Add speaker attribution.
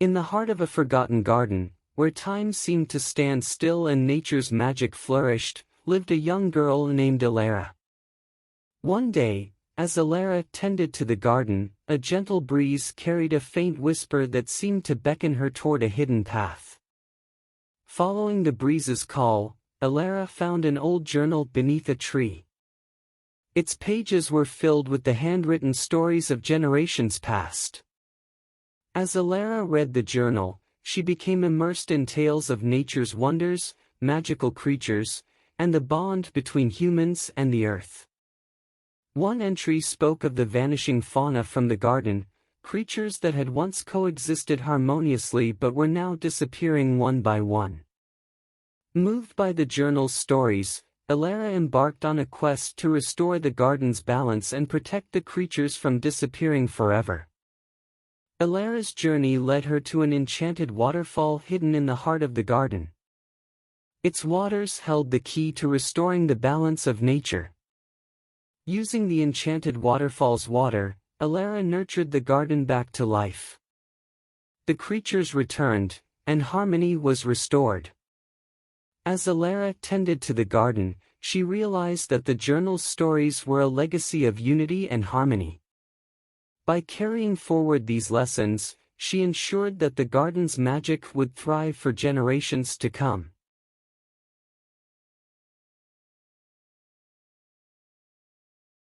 Speaker 1: In the heart of a forgotten garden, where time seemed to stand still and nature's magic flourished, lived a young girl named Elara. One day, as Elara tended to the garden, a gentle breeze carried a faint whisper that seemed to beckon her toward a hidden path. Following the breeze's call, Elara found an old journal beneath a tree. Its pages were filled with the handwritten stories of generations past. As Elara read the journal, she became immersed in tales of nature's wonders, magical creatures, and the bond between humans and the earth. One entry spoke of the vanishing fauna from the garden, creatures that had once coexisted harmoniously but were now disappearing one by one. Moved by the journal's stories, Elara embarked on a quest to restore the garden's balance and protect the creatures from disappearing forever. Elara's journey led her to an enchanted waterfall hidden in the heart of the garden. Its waters held the key to restoring the balance of nature. Using the enchanted waterfall's water, Elara nurtured the garden back to life. The creatures returned, and harmony was restored. As Elara tended to the garden, she realized that the journal's stories were a legacy of unity and harmony. By carrying forward these lessons, she ensured that the garden's magic would thrive for generations to come.